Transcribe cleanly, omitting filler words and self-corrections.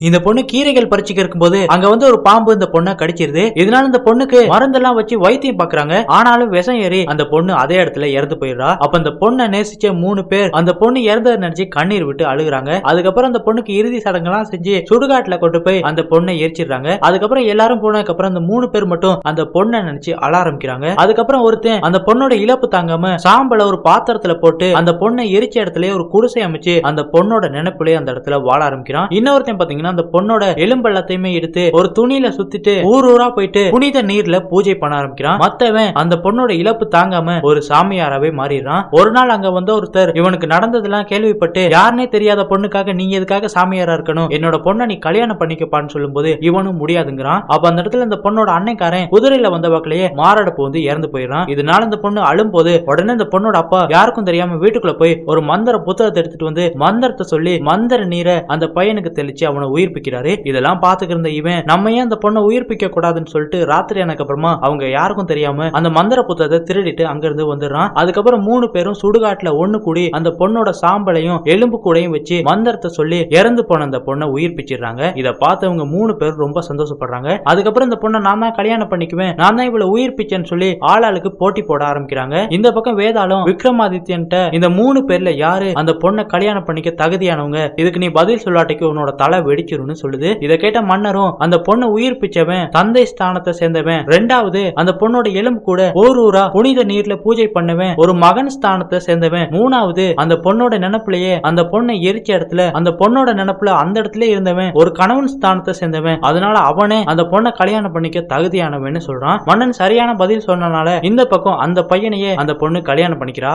இந்த பொண்ணு கீரைகள் பறிச்சுக்க இருக்கும்போது அங்க ஒரு பாம்பு இந்த பொண்ணை கடிச்சிருது. இதனால இந்த பொண்ணுக்கு மருந்தெல்லாம் வச்சு வைத்தியம் பாக்குறாங்க. ஆனாலும் விஷம் ஏறி அந்த பொண்ணு அதே இடத்துல இறந்து போயிடுறா. அப்ப அந்த பொண்ணை நேசிச்ச 3 பேர் அந்த பொண்ணு இறந்ததை நினைச்சு கண்ணீர் விட்டு அழுகுறாங்க. அதுக்கப்புறம் அந்த பொண்ணுக்கு இறுதி சடங்கெல்லாம் செஞ்சு சுடுகாட்டுல கொண்டு போய் அந்த பொண்ணை எரிச்சிடுறாங்க. அதுக்கப்புறம் எல்லாரும் போனதுக்கு அப்புறம் அந்த 3 பேர் மட்டும் அந்த பொண்ணை நினைச்சு அழ ஆரம்பிக்கிறாங்க. அதுக்கப்புறம் ஒருத்தன் அந்த பொண்ணோட இழப்பு தாங்காம சாம்பல ஒரு பாத்திரத்துல போட்டு அந்த பொண்ணை எரிச்ச இடத்துல ஒரு குடிசை அமைச்சு அந்த பொண்ணோட நினைப்புலயே அந்த இடத்துல வாழ ஆரம்பிக்கிறான். இன்னொருத்தன் பாத்தீங்கன்னா அந்த பொண்ணோட எலும்பு எல்லாத்தையுமே எடுத்து ஒரு துணியில சுத்திட்டு ஊர் ஊரா போயிட்டு புனித நீர்ல பூஜை பண்ண ஆரம்பிக்கிறான். மத்தவன் அந்த பொண்ணோட இழப்பு தாங்காம ஒரு சாமியாராவே மாறிடுறான். ஒரு நாள் அங்க ஒருத்தர் இவனுக்கு நடந்ததெல்லாம் கேள்விப்பட்டு யாருனே தெரியாத பொண்ணுக்காக நீங்க எதுக்காக சாமியாரா இருக்கணும், என்னோட பொண்ணை நீ கல்யாணம் பண்ணிக்கப்பான்னு சொல்லும் போது இவனும் முடியாதுங்கிறான். அப்ப அந்த இடத்துல இந்த பொண்ணோட அன்னைக்காரன் குதிரையில வந்த வாக்கிலேயே மாரடைப்பு இறந்து போயிடறான். இதனால இந்த பொண்ணு அழும் போது உடனே இந்த பொண்ணோட அப்பா யாருக்கும் தெரியாம வீட்டுக்குள்ள போய் ஒரு மந்திர புத்தகத்தை எடுத்துட்டு மந்திரத்தை சொல்லி மந்திர நீரை அந்த பையனுக்கு தெளிச்சு அவனை உயிர்ப்பிக்கிறாரு. இதெல்லாம் பாத்துக்கிற இவன் நம்ம ஏன் அந்த பொண்ணை உயிர்ப்பிக்க கூடாதுன்னு சொல்லிட்டு ராத்திரி ஆனதுக்கு அப்புறமா அவங்க யாருக்கும் தெரியாம அந்த மந்திர புத்தகத்தை திருடிட்டு அங்கிருந்து வந்துடுறான். அதுக்கப்புறம் 3 பேரும் சுடுகாட்டுல ஒண்ணு கூடி அந்த பொண்ணோட சாம்பலையும் எலும்பு கூடையும் வச்சு மந்திரத்தை சொல்லி இறந்து போன அந்த பொண்ணை உயிர்ப்பிச்சிடுறாங்க. இதை பார்த்தவங்க 3 பேரும் ரொம்ப சந்தோஷப்படுறாங்க. அதுக்கப்புறம் இந்த பொண்ணை நான் தான் கல்யாணம் பண்ணிக்குவேன், நான் தான் இவ்வளவு உயிர்ப்பிச்சேன்னு சொல்லி ஆளாளுக்கு போட்டி போட ஆரம்பிக்கிறாங்க. இந்த பக்கம் வேதாளம் விக்ரமாதித்யன் இந்த 3 பேர்ல யாரு அந்த பொண்ணை கல்யாணம் பண்ணிக்க தகுதியானவங்க, இதுக்கு நீ பதில் சொல்லாட்டிக்கு உன்னோட தலை வெடிச்சிரும்னு சொல்லுது. இதை கேட்ட மன்னரும் அந்த பொண்ணை உயிர்ப்பிச்சவன் தந்தை ஸ்தானத்தை சேர்ந்தவன், 2வது அந்த பொண்ணோட எலும்பு கூட ஊரூரா புனித நீர்ல பூஜை பண்ணவன் ஒரு மகன் ஸ்தானத்தை சேர்ந்தவன், 3வது அந்த பொண்ணோட நினைப்புலயே அந்த பொண்ணை எரிச்ச இடத்துல அந்த பொண்ணோட நினைப்புல அந்த இடத்துல இருந்தவன் ஒரு கணவன் ஸ்தானத்தை சேர்ந்தவன், அதனால அவனே அந்த பொண்ணை கல்யாணம் பண்ணிக்க தகுதியானவன் சொல்றான். மன்னன் சரியான பதில் சொன்னனால இந்த பக்கம் அந்த பையனையே அந்த பொண்ணு கல்யாணம் பண்ணிக்கிறா.